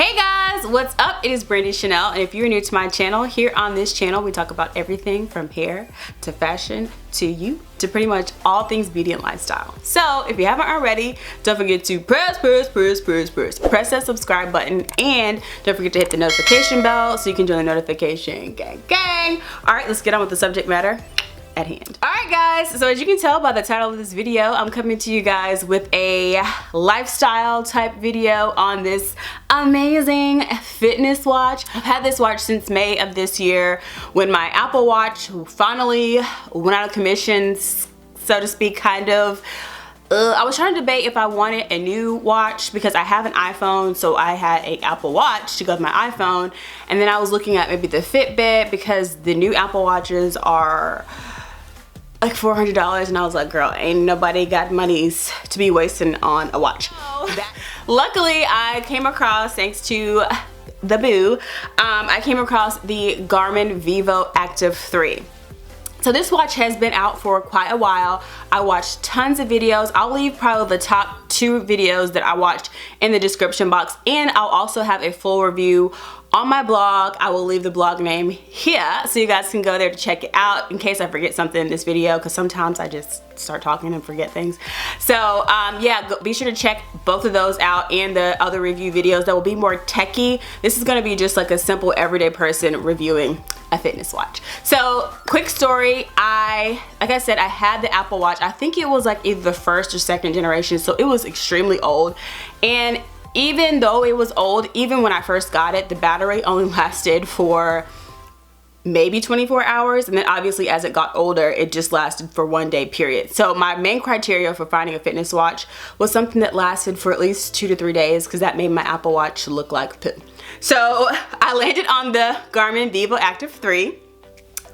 Hey guys, what's up? It is Brandy Chanell, and if you're new to my channel, here on this channel we talk about everything from hair to fashion to you to pretty much all things beauty and lifestyle. So if you haven't already, don't forget to press that subscribe button, and don't forget to hit the notification bell so you can join the notification gang. All right, let's get on with the subject matter at hand. Alright guys, so as you can tell by the title of this video, I'm coming to you guys with a lifestyle type video on this amazing fitness watch. I've had this watch since May of this year when my Apple Watch finally went out of commission, so to speak, kind of. I was trying to debate if I wanted a new watch because I have an iPhone, so I had an Apple Watch to go with my iPhone, and then I was looking at maybe the Fitbit because the new Apple Watches are like $400, and I was like, girl, ain't nobody got monies to be wasting on a watch. Luckily, I came across, thanks to the boo, I came across the Garmin Vivoactive 3. So this watch has been out for quite a while. I watched tons of videos. I'll leave probably the top 2 videos that I watched in the description box, and I'll also have a full review on my blog. I will leave the blog name here so you guys can go there to check it out in case I forget something in this video, because sometimes I just start talking and forget things. So yeah, be sure to check both of those out and the other review videos that will be more techie. This is going to be just like a simple everyday person reviewing a fitness watch. So quick story, like I said, I had the Apple Watch. I think it was like either the first or second generation, so it was extremely old. And even though it was old, even when I first got it, the battery only lasted for maybe 24 hours, and then obviously as it got older, it just lasted for 1 day period. So my main criteria for finding a fitness watch was something that lasted for at least 2 to 3 days, because that made my Apple Watch look like poo. So I landed on the Garmin Vivoactive 3.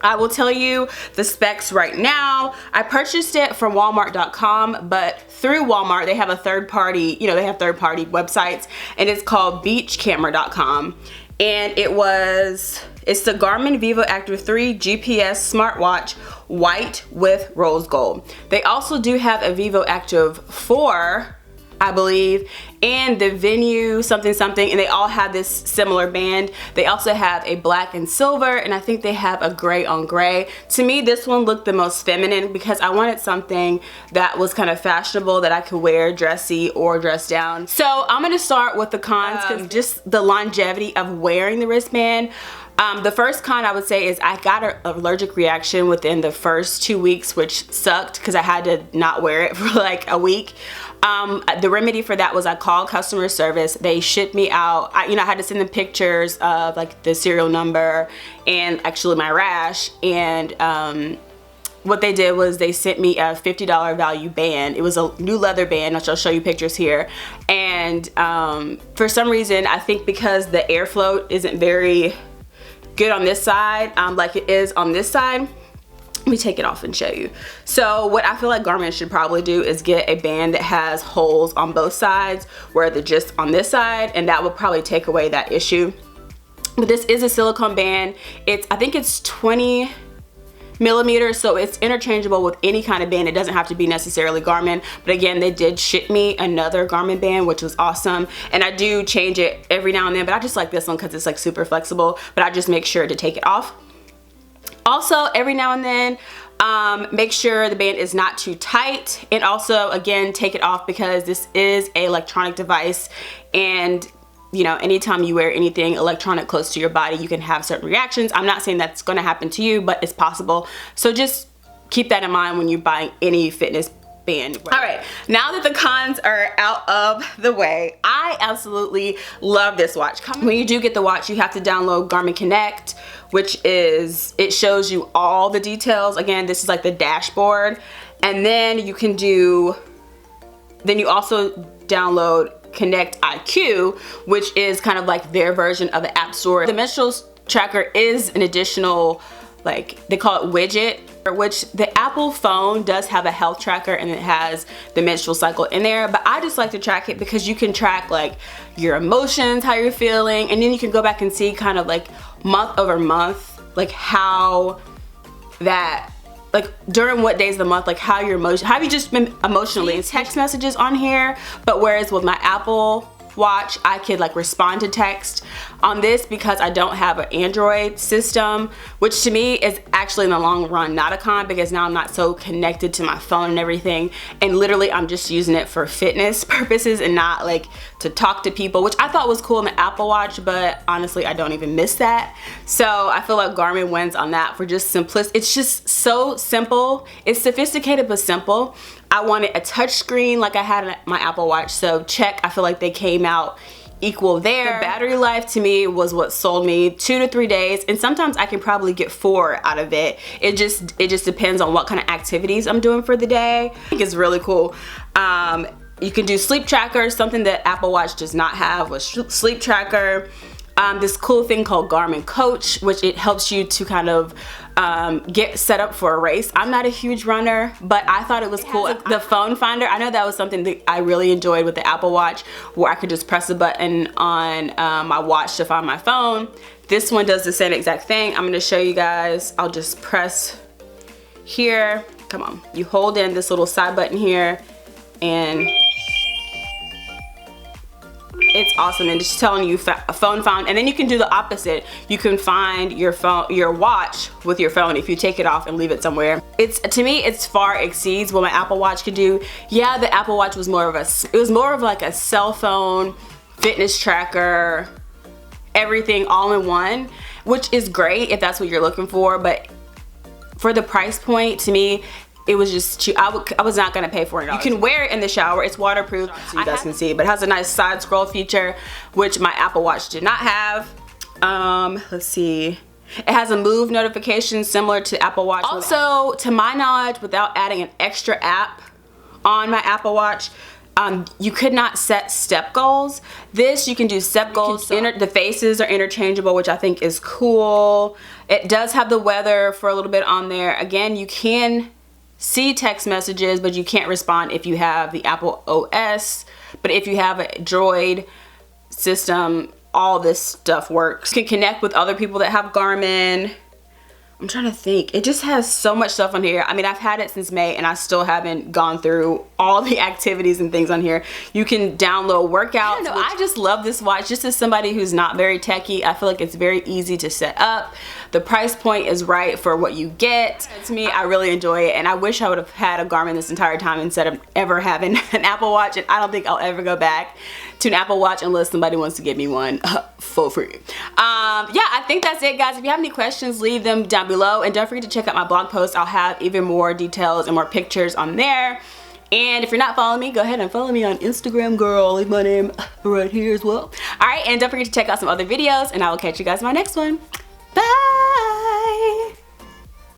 I will tell you the specs right now. I purchased it from Walmart.com, but through Walmart, they have a third party, they have third party websites, and it's called beachcamera.com. And it's the Garmin Vivoactive 3 GPS smartwatch, white with rose gold. They also do have a Vivoactive 4, I believe, and the Venue something, and they all have this similar band. They also have a black and silver, and I think they have a gray on gray. To me, this one looked the most feminine because I wanted something that was kind of fashionable that I could wear dressy or dress down. So I'm gonna start with the cons, because just the longevity of wearing the wristband. The first con I would say is I got an allergic reaction within the first 2 weeks, which sucked because I had to not wear it for like a week. The remedy for that was I called customer service. They shipped me out. I had to send them pictures of like the serial number and actually my rash, and what they did was they sent me a $50 value band. It was a new leather band, which I'll show you pictures here. And for some reason, I think because the airflow isn't very good on this side, like it is on this side. Let me take it off and show you. So what I feel like Garmin should probably do is get a band that has holes on both sides where they're just on this side, and that would probably take away that issue. But this is a silicone band. I think it's 20 millimeters, so it's interchangeable with any kind of band. It doesn't have to be necessarily Garmin, but again, they did ship me another Garmin band, which was awesome, and I do change it every now and then, but I just like this one because it's like super flexible, but I just make sure to take it off. Also, every now and then, make sure the band is not too tight, and also again, take it off because this is an electronic device, and anytime you wear anything electronic close to your body, you can have certain reactions. I'm not saying that's going to happen to you, but it's possible. So just keep that in mind when you're buying any fitness band. All right, now that the cons are out of the way, I absolutely love this watch. When you do get the watch, you have to download Garmin Connect, which it shows you all the details. Again, this is like the dashboard, and then you also download Connect IQ, which is kind of like their version of the App Store. The menstrual tracker is an additional, like they call it widget, which the Apple phone does have a health tracker, and it has the menstrual cycle in there, but I just like to track it because you can track like your emotions, how you're feeling, and then you can go back and see kind of like month over month, like how that, like during what days of the month, like how have you just been emotionally. Text messages on here, but whereas with my Apple watch, I could like respond to text. On this, because I don't have an Android system, which to me is actually in the long run not a con, because now I'm not so connected to my phone and everything, and literally I'm just using it for fitness purposes and not like to talk to people, which I thought was cool in the Apple Watch, but honestly I don't even miss that. So I feel like Garmin wins on that for just simplicity. It's just so simple. It's sophisticated but simple. I wanted a touch screen like I had in my Apple Watch, so check. I feel like they came out equal there. The battery life to me was what sold me. 2 to 3 days, and sometimes I can probably get 4 out of it. It just depends on what kind of activities I'm doing for the day. I think it's really cool. You can do sleep tracker, something that Apple Watch does not have, was sleep tracker. This cool thing called Garmin Coach, which it helps you to kind of get set up for a race. I'm not a huge runner, but I thought it was cool. The phone finder, I know that was something that I really enjoyed with the Apple Watch, where I could just press a button on my watch to find my phone. This one does the same exact thing. I'm gonna show you guys. I'll just press here. Come on. You hold in this little side button here, and it's awesome, and just telling you a phone found. And then you can do the opposite. You can find your phone, your watch with your phone if you take it off and leave it somewhere. To me, it's far exceeds what my Apple Watch could do. Yeah, the Apple Watch was more of like a cell phone, fitness tracker, everything all in one, which is great if that's what you're looking for. But for the price point, to me, it was just cheap. I was not gonna pay $40. You can wear it in the shower. It's waterproof, so you guys can see, but it has a nice side scroll feature, which my Apple Watch did not have. Let's see. It has a move notification similar to Apple Watch. Also, to my knowledge, without adding an extra app on my Apple Watch, you could not set step goals. This, you can do step goals. The faces are interchangeable, which I think is cool. It does have the weather for a little bit on there. Again, you can see text messages, but you can't respond if you have the Apple OS. But if you have a Droid system, all this stuff works. You can connect with other people that have Garmin. I'm trying to think. It just has so much stuff on here. I mean, I've had it since May and I still haven't gone through all the activities and things on here. You can download workouts. I just love this watch. Just as somebody who's not very techie, I feel like it's very easy to set up. The price point is right for what you get. To me, I really enjoy it, and I wish I would have had a Garmin this entire time instead of ever having an Apple Watch, and I don't think I'll ever go back to an Apple Watch unless somebody wants to give me one for free. Yeah, I think that's it, guys. If you have any questions, leave them down below, and don't forget to check out my blog post. I'll have even more details and more pictures on there. And if you're not following me, go ahead and follow me on Instagram, girl. Leave my name right here as well. All right, and don't forget to check out some other videos, and I will catch you guys in my next one. Bye.